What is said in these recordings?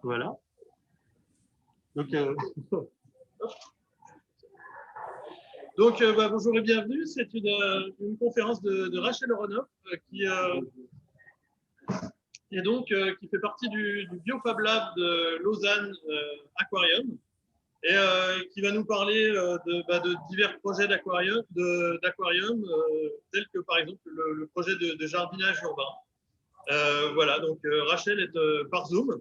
Voilà. Donc, bonjour et bienvenue. C'est une conférence de Rachel Aronoff qui fait partie du BioFab Lab de Lausanne Aquarium et qui va nous parler de divers projets d'aquarium, tels que par exemple le projet de jardinage urbain. Voilà, donc Rachel est par Zoom.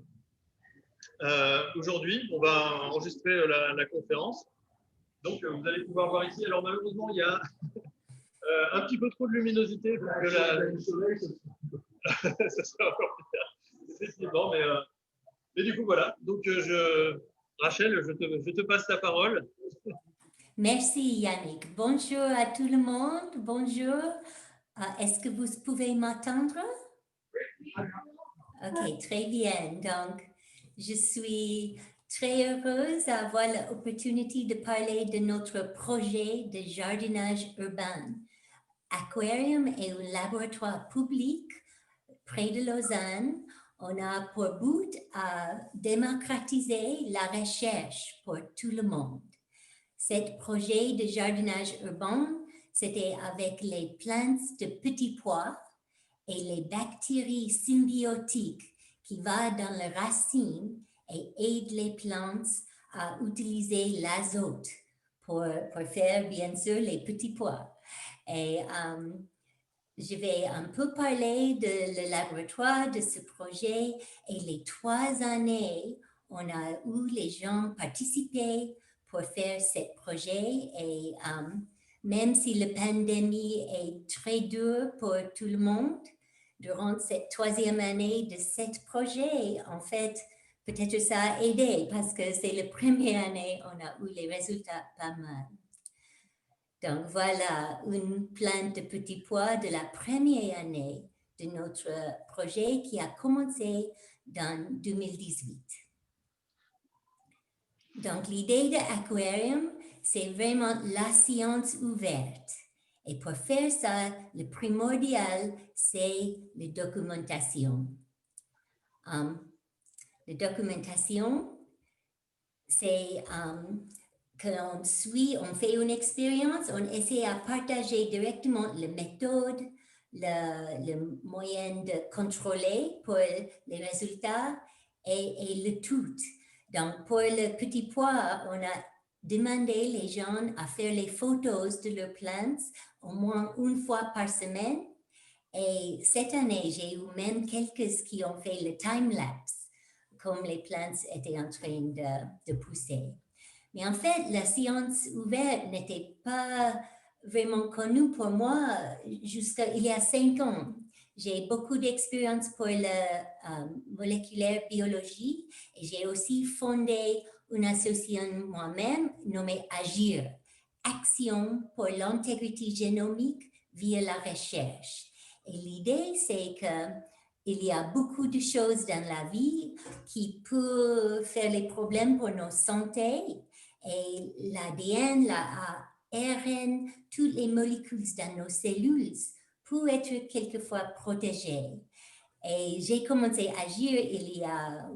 Aujourd'hui, on va enregistrer la conférence. Donc, vous allez pouvoir voir ici. Alors, malheureusement, il y a un petit peu trop de luminosité pour que ça sera encore plus tard. Effectivement, mais du coup, voilà. Donc, Rachel, je te passe la parole. Merci Yannick. Bonjour à tout le monde. Bonjour. Est-ce que vous pouvez m'entendre? Ok, très bien. Donc, je suis très heureuse d'avoir l'opportunité de parler de notre projet de jardinage urbain. Aquarium est un laboratoire public près de Lausanne. On a pour but à démocratiser la recherche pour tout le monde. Ce projet de jardinage urbain, c'était avec les plantes de petits pois et les bactéries symbiotiques qui vont dans les racines et aident les plantes à utiliser l'azote pour faire bien sûr les petits pois. Et je vais un peu parler de le laboratoire, de ce projet et les 3 années, on a eu les gens participer pour faire ce projet et même si la pandémie est très dure pour tout le monde, durant cette 3e année de ce projet, en fait, peut-être ça a aidé parce que c'est la première année on a eu les résultats pas mal. Donc voilà une plante de petits pois de la première année de notre projet qui a commencé dans 2018. Donc l'idée de Aquarium, c'est vraiment la science ouverte. Et pour faire ça, le primordial, c'est la documentation. La documentation, c'est qu'on suit, on fait une expérience, on essaie à partager directement la méthode, le moyen de contrôler pour les résultats et le tout. Donc, pour le petit pois, on a demandé les gens à faire les photos de leurs plantes au moins une fois par semaine. Et cette année, j'ai eu même quelques qui ont fait le time-lapse, comme les plantes étaient en train de pousser. Mais en fait, la science ouverte n'était pas vraiment connue pour moi jusqu'à il y a 5 ans. J'ai beaucoup d'expérience pour la moléculaire biologie et j'ai aussi fondé une association moi-même nommée AGIR, Action pour l'intégrité génomique via la recherche. Et l'idée, c'est qu'il y a beaucoup de choses dans la vie qui peuvent faire les problèmes pour nos santé. Et l'ADN, l'ARN, toutes les molécules dans nos cellules peuvent être quelquefois protégées. Et j'ai commencé à agir il y a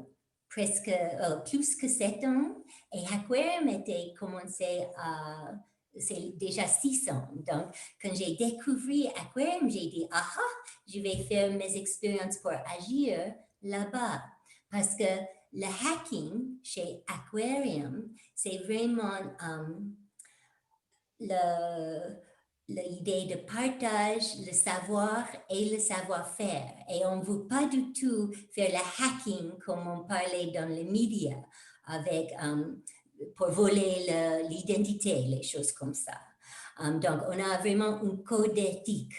presque plus que 7 ans. Et Aquarium était commencé c'est déjà 6 ans. Donc, quand j'ai découvert Aquarium, j'ai dit, je vais faire mes expériences pour agir là-bas. Parce que le hacking chez Aquarium, c'est vraiment l'idée de partage, le savoir et le savoir-faire. Et on ne veut pas du tout faire le hacking comme on parlait dans les médias, avec, pour voler l'identité, les choses comme ça. Donc, on a vraiment un code d'éthique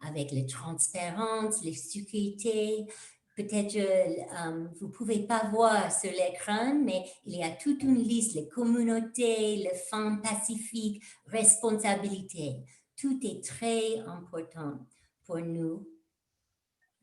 avec la transparence, la sécurité. Peut-être vous ne pouvez pas voir sur l'écran, mais il y a toute une liste, les communautés, les femmes pacifiques, responsabilité. Tout est très important pour nous,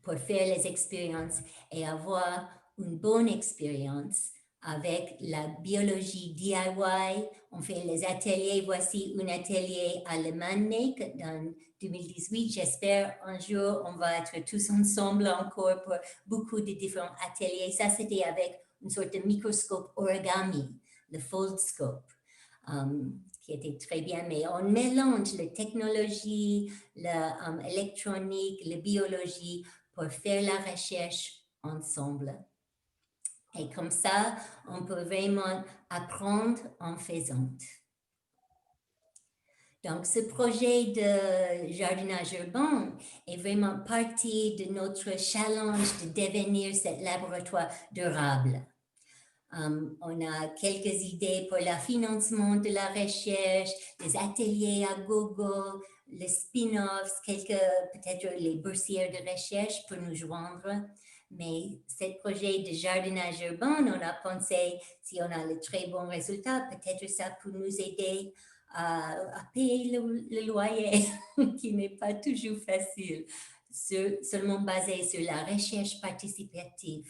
pour faire les expériences et avoir une bonne expérience avec la biologie DIY. On fait les ateliers. Voici un atelier à Lemanic dans 2018. J'espère un jour on va être tous ensemble encore pour beaucoup de différents ateliers. Ça, c'était avec une sorte de microscope origami, le Foldscope, qui était très bien, mais on mélange la technologie, l'électronique, la biologie pour faire la recherche ensemble. Et comme ça, on peut vraiment apprendre en faisant. Donc, ce projet de jardinage urbain est vraiment partie de notre challenge de devenir ce laboratoire durable. On a quelques idées pour le financement de la recherche, des ateliers à Google, les spin-offs, peut-être les boursières de recherche pour nous joindre. Mais ce projet de jardinage urbain, on a pensé, si on a le très bon résultat, peut-être ça peut nous aider à payer le loyer, qui n'est pas toujours facile, seulement basé sur la recherche participative.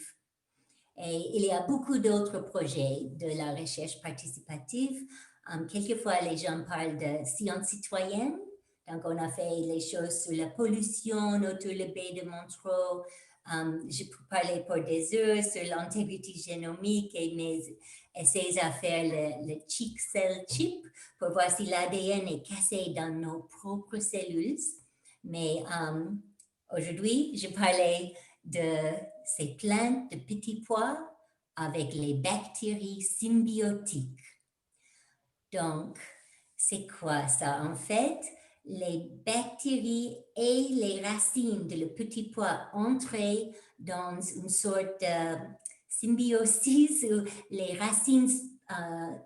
Et il y a beaucoup d'autres projets de la recherche participative. Quelquefois, les gens parlent de sciences citoyennes. Donc, on a fait les choses sur la pollution autour de la baie de Montreux. Je peux parler pour des heures sur l'intégrité génomique et mes essais à faire le chick cell chip pour voir si l'ADN est cassé dans nos propres cellules. Mais aujourd'hui, je parlais de ces plantes de petits pois avec les bactéries symbiotiques. Donc, c'est quoi ça? En fait, les bactéries et les racines de le petit pois entrent dans une sorte de symbiosis où les racines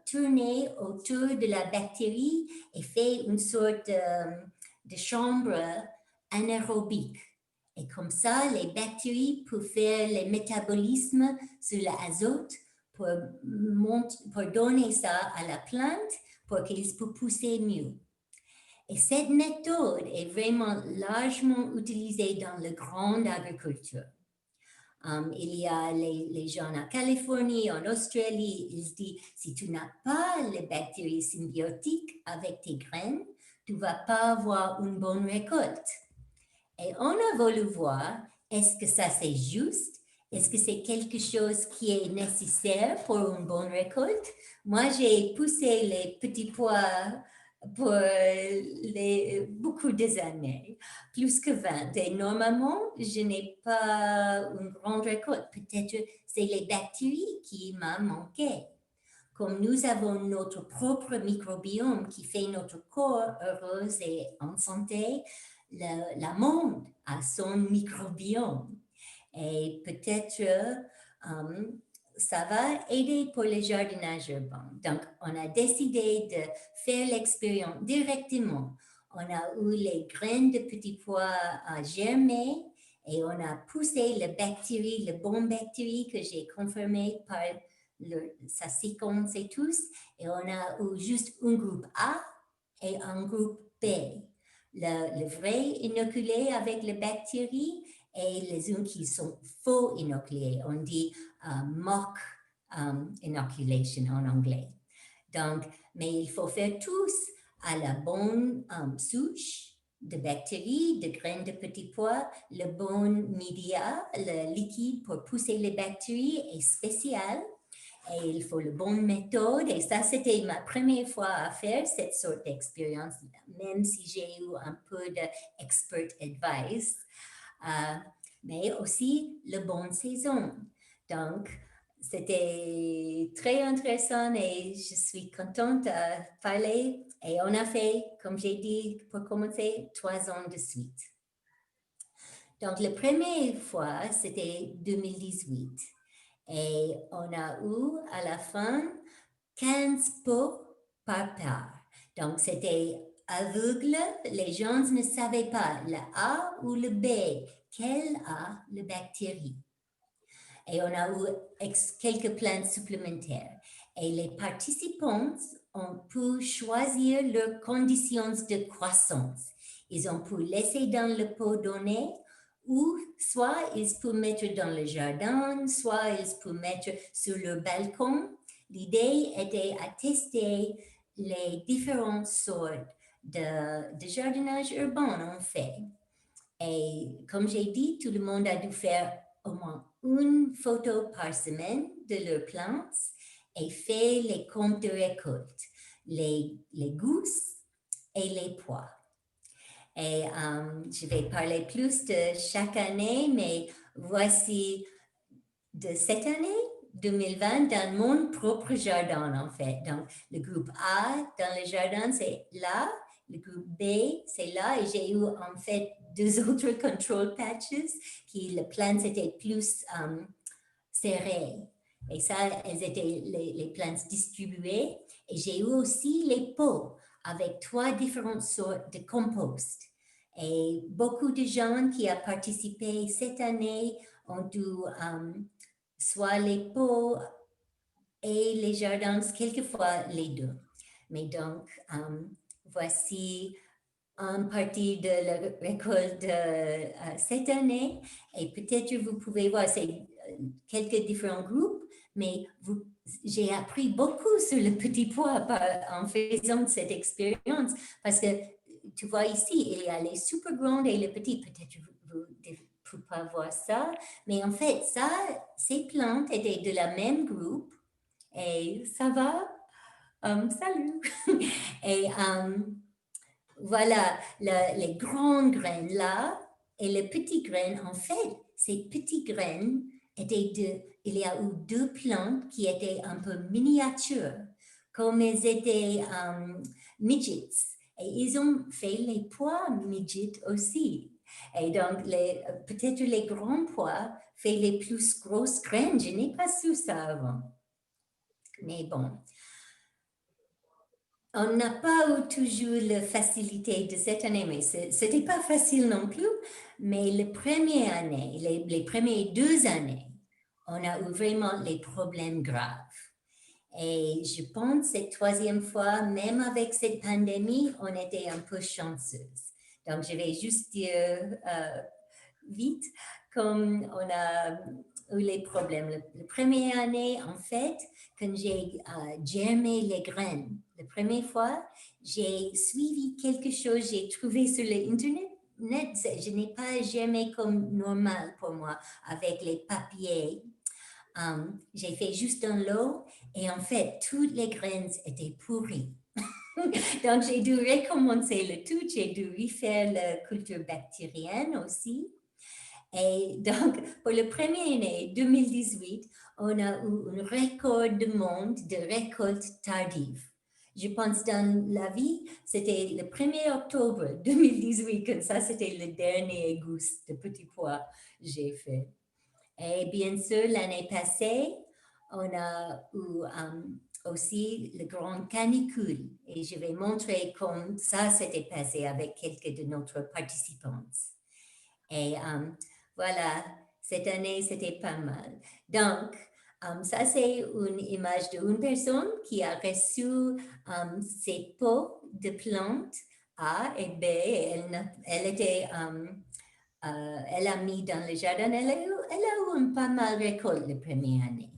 tournent autour de la bactérie et fait une sorte de chambre anaérobique. Et comme ça, les bactéries peuvent faire le métabolisme sur l'azote pour donner ça à la plante pour qu'elle puisse pousser mieux. Et cette méthode est vraiment largement utilisée dans la grande agriculture. Il y a les gens en Californie, en Australie, ils disent, si tu n'as pas les bactéries symbiotiques avec tes graines, tu ne vas pas avoir une bonne récolte. Et on a voulu voir, est-ce que ça c'est juste? Est-ce que c'est quelque chose qui est nécessaire pour une bonne récolte? Moi, j'ai poussé les petits pois pour beaucoup d'années, plus que 20. Et normalement, je n'ai pas une grande récolte. Peut-être c'est les bactéries qui m'ont manqué. Comme nous avons notre propre microbiome qui fait notre corps heureux et en santé, le monde a son microbiome. Et peut-être ça va aider pour le jardinage urbain. Donc, on a décidé de faire l'expérience directement. On a eu les graines de petits pois à germer et on a poussé les bactéries, les bonnes bactéries que j'ai confirmées par sa séquence et tous. Et on a eu juste un groupe A et un groupe B. Le vrai inoculé avec les bactéries et les uns qui sont faux inoculés. On dit mock inoculation en anglais. Donc, mais il faut faire tous à la bonne souche de bactéries, de graines de petits pois, le bon média, le liquide pour pousser les bactéries est spécial. Et il faut la bonne méthode. Et ça, c'était ma première fois à faire cette sorte d'expérience, même si j'ai eu un peu d'expert advice. Mais aussi la bonne saison. Donc, c'était très intéressant et je suis contente de parler. Et on a fait, comme j'ai dit, pour commencer, 3 ans de suite. Donc, la première fois, c'était 2018. Et on a eu à la fin 15 pots par part. Donc, c'était aveugle. Les gens ne savaient pas le A ou le B. Quelle a la bactérie? Et on a eu quelques plantes supplémentaires. Et les participants ont pu choisir leurs conditions de croissance. Ils ont pu laisser dans le pot donné ou soit ils peuvent mettre dans le jardin, soit ils peuvent mettre sur le balcon. L'idée était à tester les différentes sortes de jardinage urbain en fait. Et comme j'ai dit, tout le monde a dû faire au moins une photo par semaine de leurs plantes et fait les comptes de récolte, les gousses et les pois. Et je vais parler plus de chaque année, mais voici de cette année, 2020, dans mon propre jardin, en fait. Donc, le groupe A dans le jardin, c'est là. Le groupe B, c'est là. Et j'ai eu, en fait, 2 autres control patches qui, les plantes étaient plus serrées. Et ça, elles étaient les plantes distribuées. Et j'ai eu aussi les pots avec 3 différentes sortes de compost. Et beaucoup de gens qui ont participé cette année ont dû soit les pots et les jardins, quelquefois les deux. Mais donc, voici une partie de la récolte cette année. Et peut-être vous pouvez voir, c'est quelques différents groupes, mais j'ai appris beaucoup sur le petit pois en faisant cette expérience. Parce que tu vois ici, il y a les super grandes et les petites. Peut-être vous ne pouvez pas voir ça. Mais en fait, ces plantes étaient de la même groupe. Et ça va? Salut! Et voilà, les grandes graines là et les petites graines. En fait, ces petites graines étaient il y a eu 2 plantes qui étaient un peu miniatures, comme elles étaient midgets. Et ils ont fait les pois midgets aussi. Et donc, peut-être les grands pois fait les plus grosses graines. Je n'ai pas su ça avant. Mais bon. On n'a pas eu toujours la facilité de cette année, mais ce n'était pas facile non plus. Mais les premières années, les premières 2 années, on a eu vraiment les problèmes graves. Et je pense cette 3e fois, même avec cette pandémie, on était un peu chanceuse. Donc, je vais juste dire vite, comme on a eu les problèmes. La première année, en fait, quand j'ai germé les graines, la première fois, j'ai suivi quelque chose, j'ai trouvé sur l'Internet. Je n'ai pas germé comme normal pour moi, avec les papiers. J'ai fait juste dans l'eau et en fait, toutes les graines étaient pourries. Donc, j'ai dû recommencer le tout. J'ai dû refaire la culture bactérienne aussi. Et donc, pour la première année, 2018, on a eu un record de monde de récolte tardive. Je pense dans la vie, c'était le 1er octobre 2018, comme ça, c'était le dernier gousse de petits pois que j'ai fait. Et bien sûr, l'année passée, on a eu aussi le grand canicule. Et je vais montrer comment ça s'était passé avec quelques de nos participants. Et voilà, cette année, c'était pas mal. Donc, ça, c'est une image d'une personne qui a reçu ses pots de plantes A et B. Et elle a mis dans le jardin. Elle a eu un pas mal récolte la première année.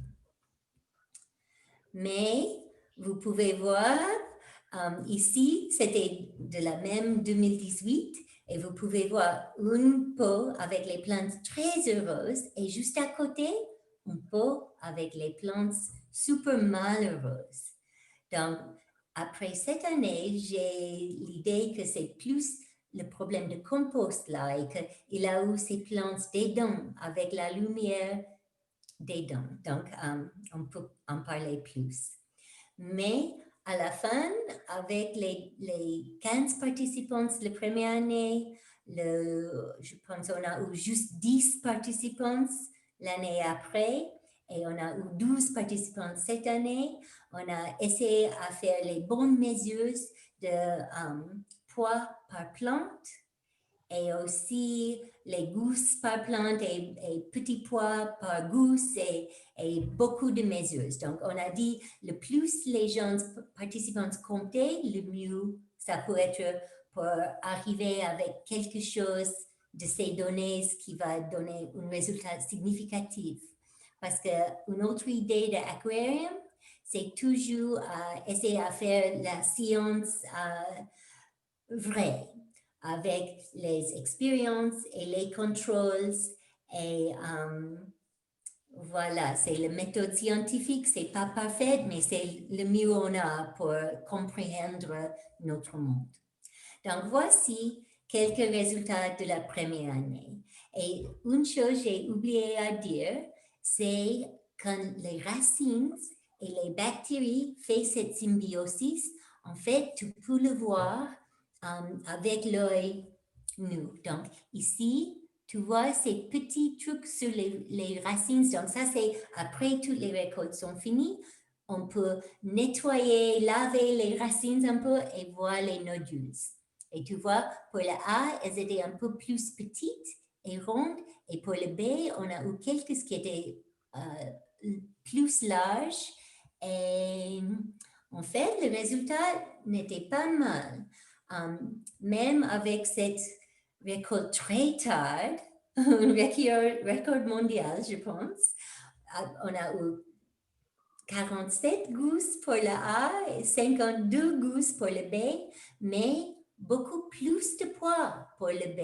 Mais vous pouvez voir, ici, c'était de la même 2018. Et vous pouvez voir une pot avec les plantes très heureuses et juste à côté, un pot avec les plantes super malheureuses. Donc, après cette année, j'ai l'idée que c'est plus le problème de compost là et qu'il a eu ces plantes dedans avec la lumière dedans. Donc, on peut en parler plus. Mais à la fin, avec les 15 participants la première année, je pense qu'on a eu juste 10 participants l'année après et on a eu 12 participants cette année. On a essayé à faire les bonnes mesures de poids par plante et aussi les gousses par plante et petits pois par gousse et beaucoup de mesures. Donc, on a dit, le plus les gens participants comptaient, le mieux ça peut être pour arriver avec quelque chose de ces données qui va donner un résultat significatif. Parce qu'une autre idée d'aquarium, c'est toujours essayer à faire la science vraie, avec les expériences et les contrôles et Voilà, c'est la méthode scientifique, c'est pas parfait, mais c'est le mieux qu'on a pour comprendre notre monde. Donc, voici quelques résultats de la première année. Et une chose que j'ai oublié à dire, c'est quand les racines et les bactéries font cette symbiosis, en fait, tu peux le voir avec l'œil nu. Donc, ici, tu vois ces petits trucs sur les racines. Donc, ça, c'est après toutes les récoltes sont finies. On peut nettoyer, laver les racines un peu et voir les nodules. Et tu vois, pour le A, elles étaient un peu plus petites et rondes. Et pour le B, on a eu quelques qui étaient plus larges. Et en fait, le résultat n'était pas mal. Même avec cette récolte très tard, un record mondial, je pense, on a eu 47 gousses pour le A et 52 gousses pour le B, mais beaucoup plus de poids pour le B.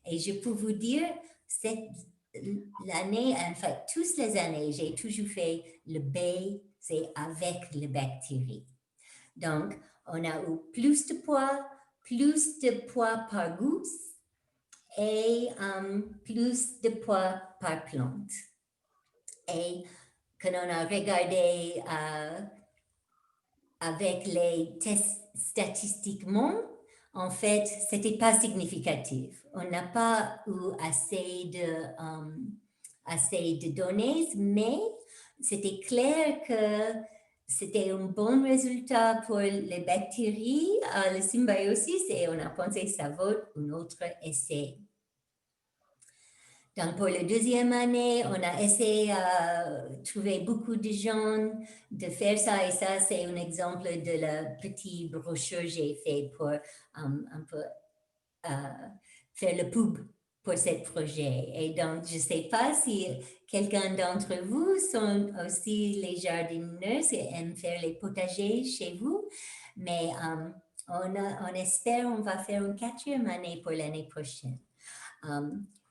Et je peux vous dire, l'année, en fait, toutes les années, j'ai toujours fait le B, c'est avec les bactéries. Donc, on a eu plus de poids par gousse et plus de poids par plante. Et quand on a regardé avec les tests statistiquement, en fait, ce n'était pas significatif. On n'a pas eu assez de données, mais c'était clair que c'était un bon résultat pour les bactéries, la symbiosis, et on a pensé que ça vaut un autre essai. Donc, pour la deuxième année, on a essayé de trouver beaucoup de gens de faire ça. Et ça, c'est un exemple de la petite brochure que j'ai fait pour un peu faire le pub pour ce projet. Et donc, je ne sais pas si quelqu'un d'entre vous sont aussi les jardiniers et aiment faire les potagers chez vous. Mais on espère qu'on va faire une 4e année pour l'année prochaine.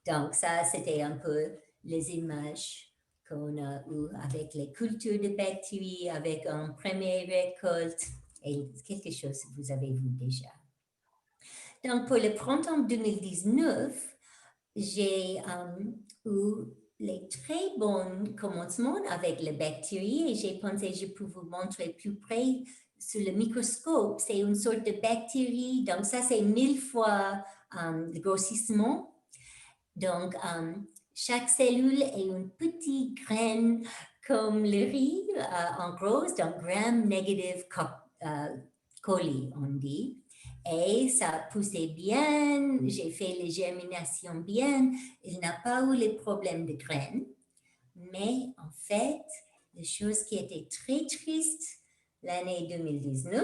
Donc, ça, c'était un peu les images qu'on a eues avec les cultures de bactéries, avec une première récolte et quelque chose que vous avez vu déjà. Donc, pour le printemps 2019, j'ai eu les très bons commencements avec les bactéries et j'ai pensé que je peux vous montrer plus près sur le microscope. C'est une sorte de bactérie, donc ça, c'est 1000 fois le grossissement. Donc, chaque cellule est une petite graine comme le riz en rose, donc gram-negative coli, on dit. Et ça poussait bien, j'ai fait les germinations bien, il n'a pas eu les problèmes de graines. Mais en fait, la chose qui était très triste l'année 2019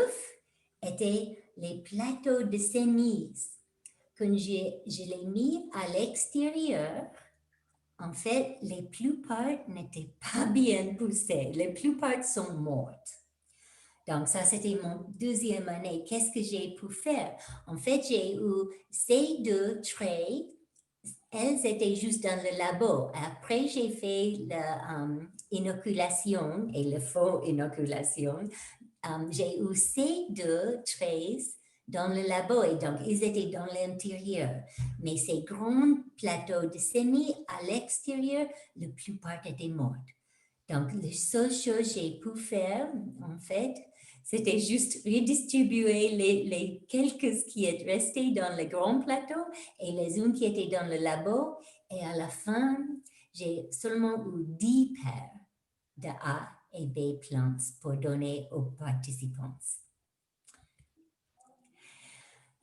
était les plateaux de semis. Quand je l'ai mis à l'extérieur, en fait, les plupart n'étaient pas bien poussées. Les plupart sont mortes. Donc, ça, c'était mon deuxième année. Qu'est-ce que j'ai pu faire? En fait, j'ai eu ces 2 traits. Elles étaient juste dans le labo. Après, j'ai fait l'inoculation et le faux inoculation. J'ai eu ces 2 traits dans le labo et donc ils étaient dans l'intérieur. Mais ces grands plateaux de semis à l'extérieur, la plupart étaient mortes. Donc, la seule chose que j'ai pu faire, en fait, c'était juste redistribuer les quelques qui étaient restés dans le grand plateau et les unes qui étaient dans le labo. Et à la fin, j'ai seulement eu 10 paires de A et B plantes pour donner aux participants.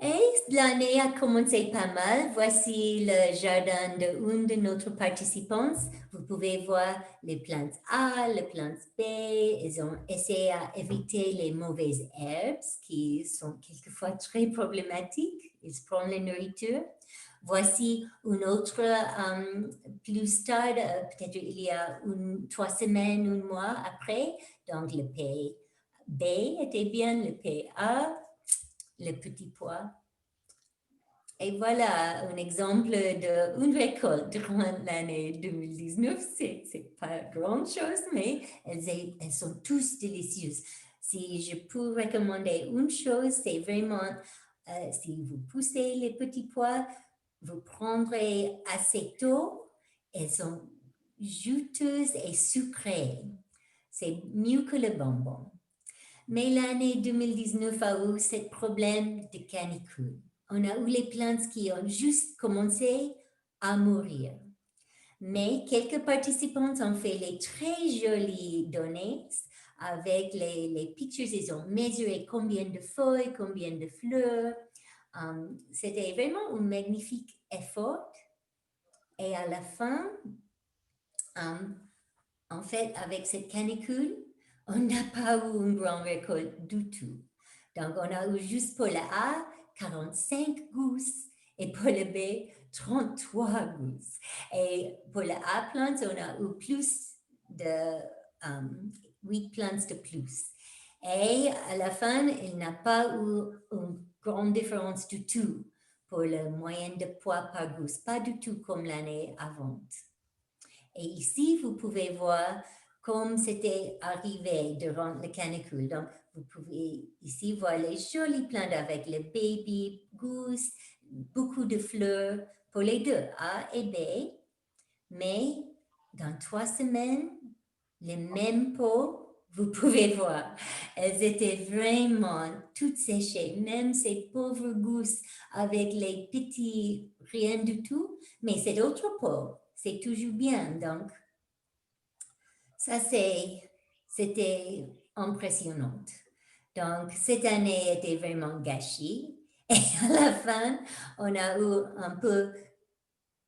Et l'année a commencé pas mal. Voici le jardin d'une de notre participants. Vous pouvez voir les plantes A, les plantes B. Ils ont essayé à éviter les mauvaises herbes qui sont quelquefois très problématiques. Ils prennent la nourriture. Voici une autre plus tard, peut-être il y a 3 semaines, 1 mois après. Donc le P B était bien, le PA, le petit pois Et voilà un exemple d'une récolte durant l'année 2019. C'est pas grand chose, mais elles sont tous délicieuses. Si je peux recommander une chose, c'est vraiment, si vous poussez les petits pois, vous prendrez assez d'eau. Elles sont juteuses et sucrées. C'est mieux que le bonbon. Mais l'année 2019 a eu ce problème de canicule. On a eu les plantes qui ont juste commencé à mourir. Mais quelques participants ont fait les très jolies données avec les pictures. Ils ont mesuré combien de feuilles, combien de fleurs. C'était vraiment un magnifique effort. Et à la fin, en fait, avec cette canicule, on n'a pas eu une grande récolte du tout. Donc, on a eu juste pour le A, 45 gousses et pour le B, 33 gousses. Et pour le A plants, on a eu plus de 8 plantes de plus. Et à la fin, il n'a pas eu une grande différence du tout pour le moyen de poids par gousse, pas du tout comme l'année avant. Et ici, vous pouvez voir comme c'était arrivé durant la canicule. Donc, vous pouvez ici voir les jolies plantes avec le baby goose, beaucoup de fleurs pour les deux, A et B. Mais dans 3 semaines, les mêmes pots, vous pouvez voir, elles étaient vraiment toutes séchées, même ces pauvres gousses avec les petits rien du tout, mais c'est d'autres pots, c'est toujours bien. Donc, ça c'était impressionnant. Donc, cette année était vraiment gâchée. Et à la fin, on a eu un peu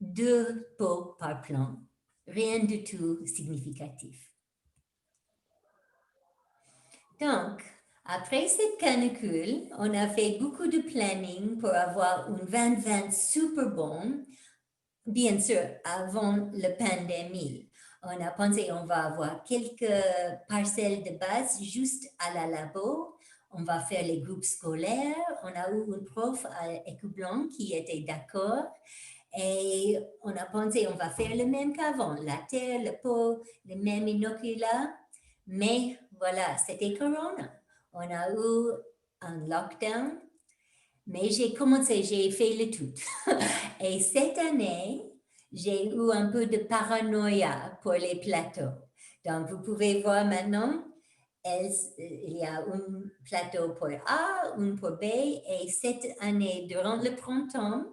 2 pots par plant, rien du tout significatif. Donc, après cette canicule, on a fait beaucoup de planning pour avoir une 2020 super bon, bien sûr, avant la pandémie. On a pensé on va avoir quelques parcelles de base juste à la labo. On va faire les groupes scolaires. On a eu une prof à Écoublanc qui était d'accord. Et on a pensé on va faire le même qu'avant, la terre, le pot, le même inoculat. Mais voilà, c'était Corona. On a eu un lockdown, mais j'ai fait le tout. Et cette année, j'ai eu un peu de paranoïa pour les plateaux. Donc, vous pouvez voir maintenant, il y a un plateau pour A, un pour B, et cette année, durant le printemps,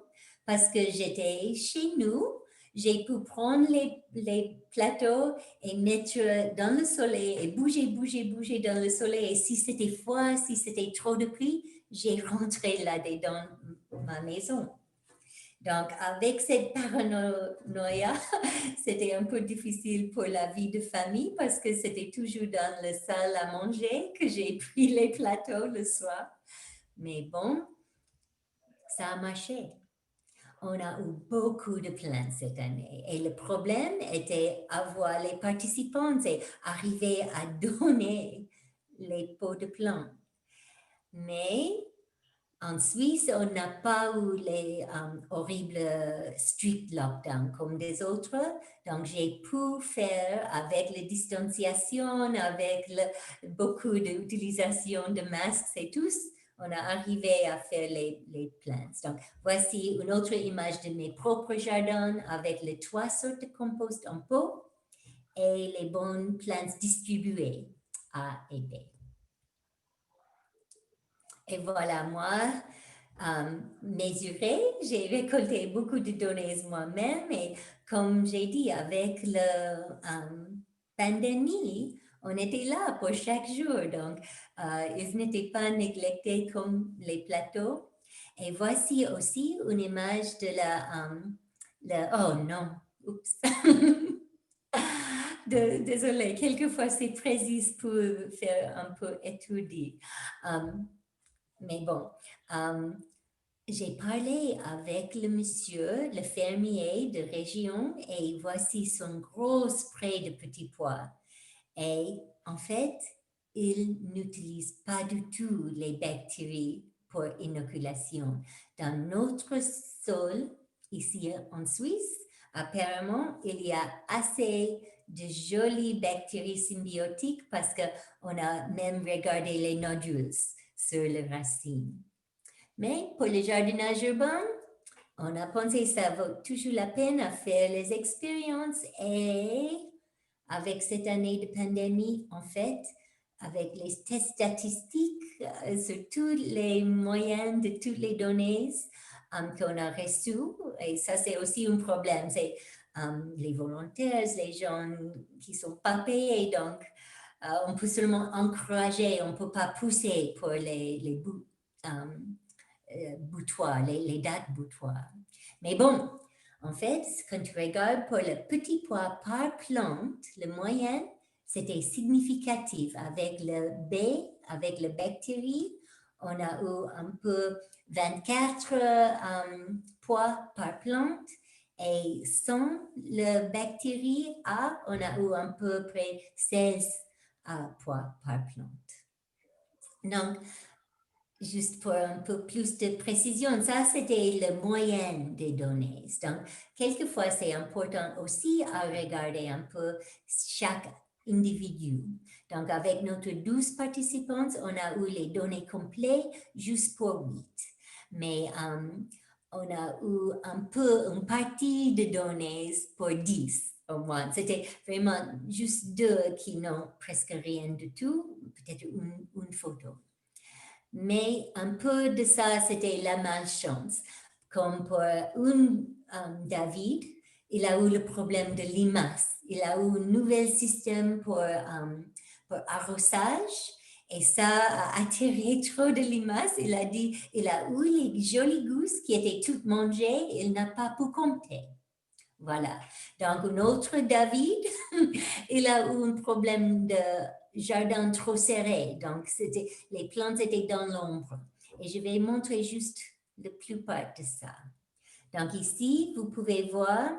parce que j'étais chez nous, j'ai pu prendre les plateaux et mettre dans le soleil et bouger dans le soleil. Et si c'était froid, si c'était trop de pluie, j'ai rentré là-dedans ma maison. Donc, avec cette paranoïa, c'était un peu difficile pour la vie de famille parce que c'était toujours dans la salle à manger que j'ai pris les plateaux le soir. Mais bon, ça a marché. On a eu beaucoup de plaintes cette année et le problème était avoir les participants et arriver à donner les pots de plantes. Mais en Suisse, on n'a pas eu les horribles strict lockdowns comme des autres. Donc, j'ai pu faire avec la distanciation, avec beaucoup d'utilisation de masques et tout. On a arrivé à faire les plants. Donc, voici une autre image de mes propres jardins avec les 3 sortes de compost en pot et les bonnes plantes distribuées A et B. Et voilà, moi, mesuré, j'ai récolté beaucoup de données moi-même et comme j'ai dit, avec la pandémie, on était là pour chaque jour, donc ils n'étaient pas néglectés comme les plateaux. Et voici aussi une image de oh non, oups. Désolée, quelquefois c'est précis pour faire un peu étudier. Mais bon, j'ai parlé avec le monsieur, le fermier de région, et voici son gros spray de petits pois. Et en fait, il n'utilise pas du tout les bactéries pour inoculation. Dans notre sol, ici en Suisse, apparemment, il y a assez de jolies bactéries symbiotiques parce qu'on a même regardé les nodules sur les racines. Mais pour le jardinage urbain, on a pensé que ça vaut toujours la peine à faire les expériences et avec cette année de pandémie, en fait, avec les tests statistiques sur tous les moyens de toutes les données qu'on a reçues, et ça c'est aussi un problème, c'est les volontaires, les gens qui ne sont pas payés, donc on peut seulement encourager, on ne peut pas pousser pour les boutoirs, les dates boutoirs. Mais bon, en fait, quand tu regardes pour le petit pois par plante, le moyen, c'était significatif. Avec le B, avec la bactérie, on a eu un peu 24 pois par plante. Et sans la bactérie A, on a eu à peu près 16 pois par plante. Donc, juste pour un peu plus de précision, ça c'était le moyen des données. Donc, quelquefois c'est important aussi à regarder un peu chaque individu. Donc, avec notre 12 participants, on a eu les données complètes juste pour 8. Mais on a eu un peu une partie de données pour 10 au moins. C'était vraiment juste 2 qui n'ont presque rien du tout, peut-être une photo. Mais un peu de ça, c'était la malchance. Comme pour David, il a eu le problème de limaces. Il a eu un nouvel système pour arrosage et ça a attiré trop de limaces. Il a dit, il a eu les jolies gousses qui étaient toutes mangées, il n'a pas pu compter. Voilà. Donc, un autre David, il a eu un problème de jardin trop serré. Donc, les plantes étaient dans l'ombre. Et je vais montrer juste la plupart de ça. Donc, ici, vous pouvez voir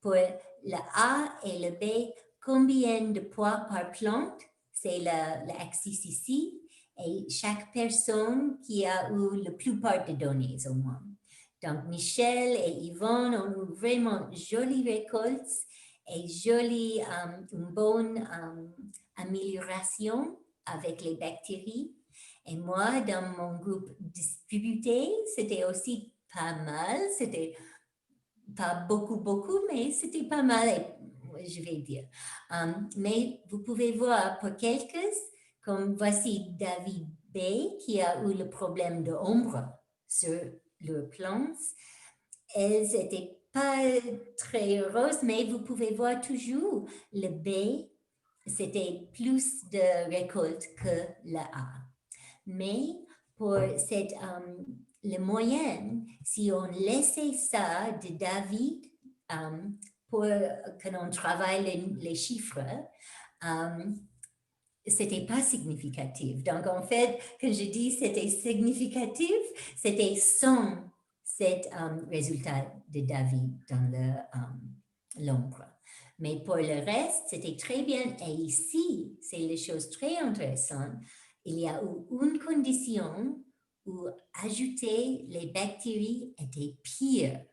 pour le A et le B, combien de pois par plante. C'est l'axe ici. Et chaque personne qui a eu la plupart des données au moins. Donc, Michel et Yvonne ont eu vraiment jolies récoltes et une bonne amélioration avec les bactéries. Et moi, dans mon groupe distribué, c'était aussi pas mal. C'était pas beaucoup, mais c'était pas mal, je vais dire. Mais vous pouvez voir pour quelques, comme voici David B, qui a eu le problème de ombre sur leurs plantes. Elles n'étaient pas très heureuses, mais vous pouvez voir toujours le B, c'était plus de récolte que le A. Mais pour le moyen, si on laissait ça de David, pour quand on travaille les chiffres, c'était pas significatif. Donc, en fait, quand je dis c'était significatif, c'était sans cet résultat de David dans l'ombre. Mais pour le reste, c'était très bien. Et ici, c'est les choses très intéressantes. Il y a eu une condition où ajouter les bactéries était pire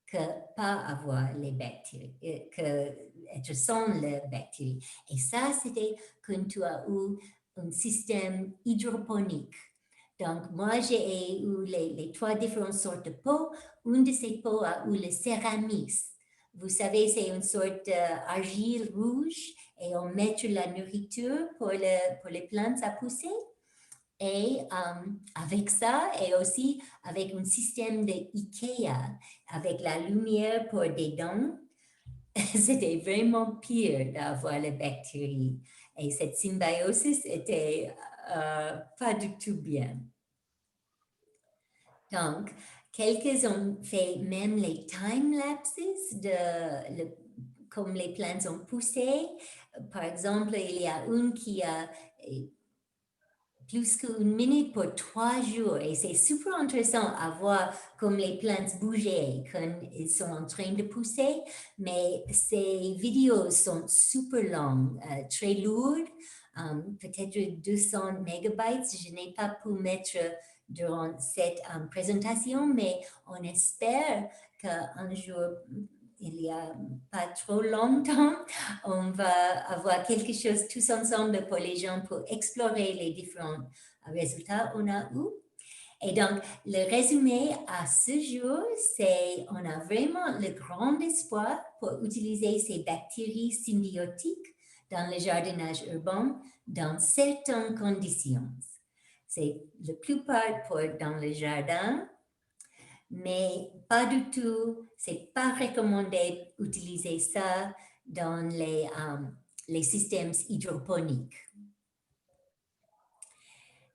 que pas avoir les bactéries, que être sans les bactéries. Et ça, c'était quand tu as eu un système hydroponique. Donc, moi, j'ai eu les 3 différentes sortes de pots. Une de ces pots a eu le céramis. Vous savez, c'est une sorte d'argile rouge et on met la nourriture pour les plantes à pousser. Et avec ça, et aussi avec un système de IKEA, avec la lumière pour des dents, c'était vraiment pire d'avoir les bactéries. Et cette symbiosis était pas du tout bien. Donc, quelques ont fait même les time-lapses comme les plantes ont poussé. Par exemple, il y a une qui a plus qu'une minute pour 3 jours. Et c'est super intéressant à voir comme les plantes bougeaient quand ils sont en train de pousser. Mais ces vidéos sont super longues, très lourdes, peut-être 200 mégabytes. Je n'ai pas pu mettre durant cette présentation, mais on espère qu'un jour, il n'y a pas trop longtemps, on va avoir quelque chose tous ensemble pour les gens pour explorer les différents résultats qu'on a eus. Et donc, le résumé à ce jour, c'est on a vraiment le grand espoir pour utiliser ces bactéries symbiotiques dans le jardinage urbain dans certaines conditions. C'est la plupart pour dans le jardin, mais pas du tout, c'est pas recommandé d'utiliser ça dans les systèmes hydroponiques.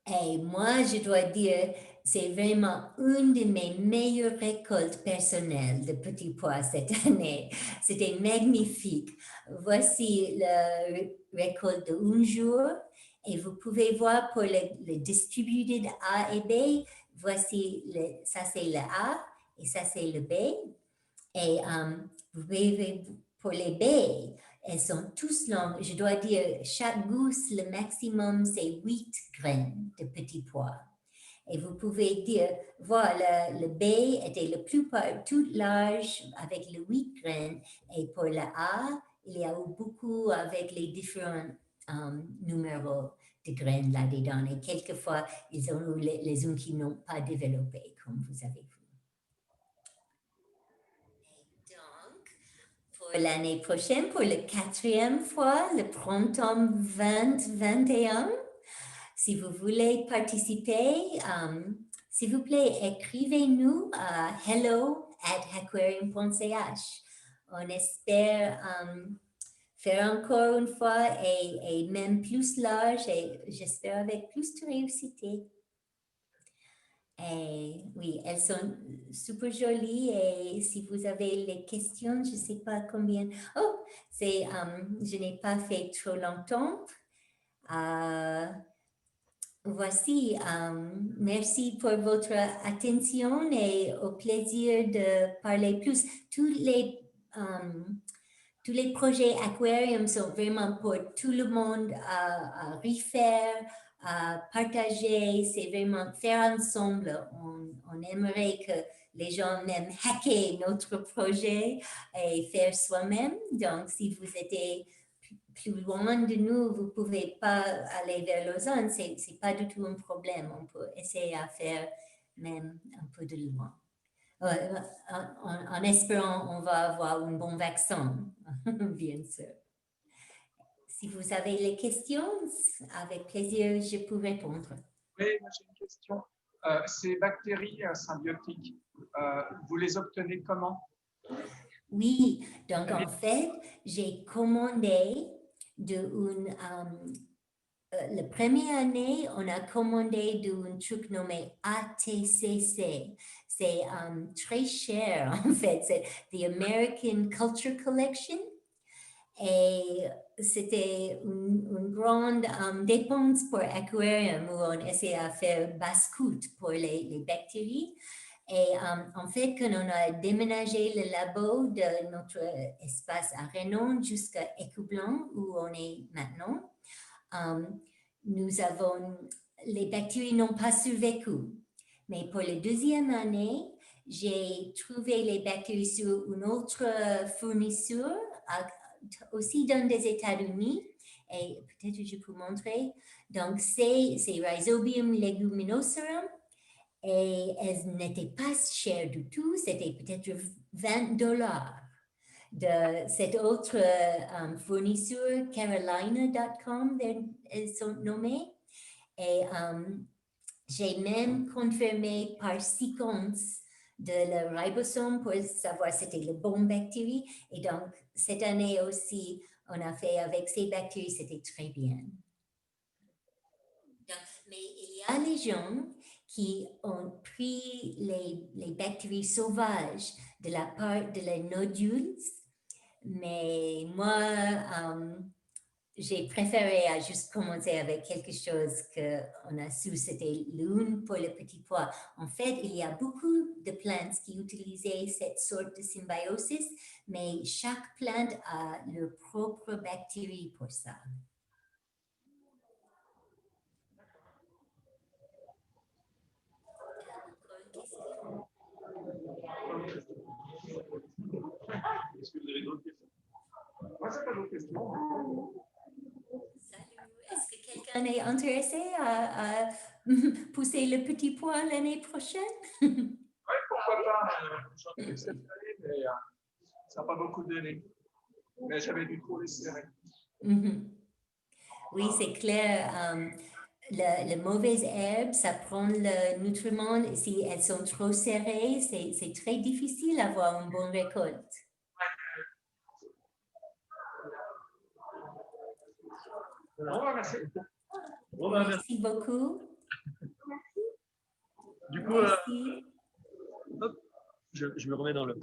Et moi, je dois dire, c'est vraiment une de mes meilleures récoltes personnelles de petits pois cette année. C'était magnifique. Voici la récolte d'un jour. Et vous pouvez voir pour le distributed A et B, voici, ça c'est le A et ça c'est le B. Et vous pouvez, pour les baies, elles sont tous longues. Je dois dire, chaque gousse, le maximum, c'est 8 graines de petits pois. Et vous pouvez dire, voilà, le baie était le plus tout large avec les 8 graines. Et pour le A, il y a eu beaucoup avec les différents numéros de graines là-dedans. Et quelquefois, ils ont eu les uns qui n'ont pas développé, comme vous avez vu. Pour l'année prochaine, pour la 4e fois, le printemps 2021, si vous voulez participer, s'il vous plaît, écrivez-nous à hello@aquarium.ch. On espère faire encore une fois et même plus large et j'espère avec plus de réussite. Et oui, elles sont super jolies et si vous avez les questions, je ne sais pas combien. Oh, je n'ai pas fait trop longtemps. Voici, merci pour votre attention et au plaisir de parler plus. Tous les projets aquarium sont vraiment pour tout le monde à refaire, à partager, c'est vraiment faire ensemble. On aimerait que les gens même hacker notre projet et faire soi-même. Donc, si vous êtes plus loin de nous, vous ne pouvez pas aller vers Lausanne, ce n'est pas du tout un problème. On peut essayer à faire même un peu de loin. En espérant on va avoir un bon vaccin, bien sûr. Si vous avez les questions, avec plaisir, je peux répondre. Oui, moi j'ai une question. Ces bactéries symbiotiques, vous les obtenez comment? Oui, donc en fait, j'ai commandé la première année, on a commandé d'un truc nommé ATCC. C'est très cher, en fait. C'est The American Culture Collection. Et c'était une grande dépense pour aquarium où on essayait à faire basse-coûte pour les bactéries. Et en fait, quand on a déménagé le labo de notre espace à Renon jusqu'à Écoublanc, où on est maintenant, les bactéries n'ont pas survécu. Mais pour la deuxième année, j'ai trouvé les bactéries sur une autre fournisseur, aussi dans les États-Unis. Et peut-être je peux montrer. Donc, c'est Rhizobium leguminosum. Et elles n'étaient pas chères du tout. C'était peut-être $20. De cette autre fournisseur, carolina.com, elles sont nommées. Et j'ai même confirmé par séquence de le ribosome pour savoir si c'était la bonne bactérie. Et donc, cette année aussi, on a fait avec ces bactéries, c'était très bien. Donc, mais il y a les gens qui ont pris les bactéries sauvages de la part de les nodules. Mais moi, j'ai préféré à juste commencer avec quelque chose qu'on a su, c'était l'une pour le petit pois. En fait, il y a beaucoup de plantes qui utilisaient cette sorte de symbiosis, mais chaque plante a leur propre bactérie pour ça. Est-ce que vous avez d'autres questions? Moi, c'est pas d'autres questions. Salut. Est-ce que quelqu'un est intéressé à pousser le petit point l'année prochaine? Oui, pourquoi pas. J'en ai eu cette année, mais ça n'a pas beaucoup donné. Mais j'avais dû trop les serrer. Oui, c'est clair. Les mauvaises herbes, ça prend le nutriment. Si elles sont trop serrées, c'est très difficile d'avoir une bonne récolte. Bon, merci. Bon, bah, merci. Merci beaucoup. Du coup, Merci. hop, je me remets dans le.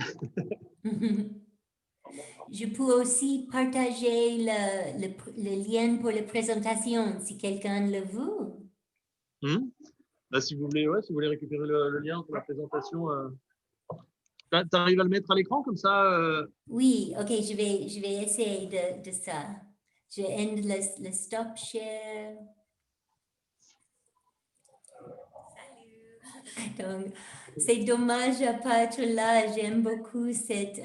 Je peux aussi partager le lien pour la présentation si quelqu'un le veut. Bah, si vous voulez récupérer le lien pour la présentation, tu arrives à le mettre à l'écran comme ça Oui, ok, je vais essayer de ça. Je end le stop share. Salut. Donc, c'est dommage à pas être là. J'aime beaucoup cette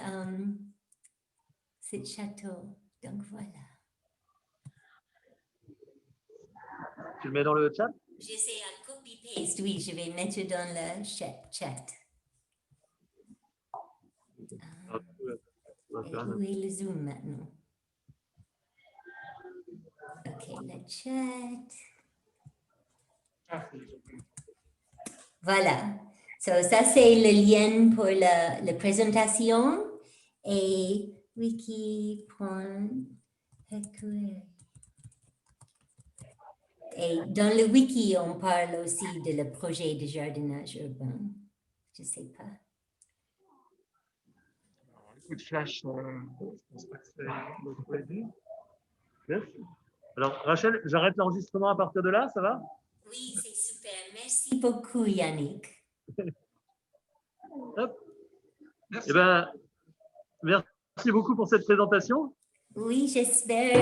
château. Donc, voilà. Tu le mets dans le chat? J'essaie un copy-paste. Oui, je vais mettre dans le chat. Et où est le Zoom maintenant? Ok, le chat. Voilà. So, ça, c'est le lien pour la présentation. Et wiki.hql. Et dans le wiki, on parle aussi de le projet de jardinage urbain. Je ne sais pas. Le coup de flash, je pense pas que c'est l'autre idée. Merci. Alors, Rachel, j'arrête l'enregistrement à partir de là, ça va? Oui, c'est super. Merci beaucoup, Yannick. Hop. Merci. Eh ben, merci beaucoup pour cette présentation. Oui, j'espère.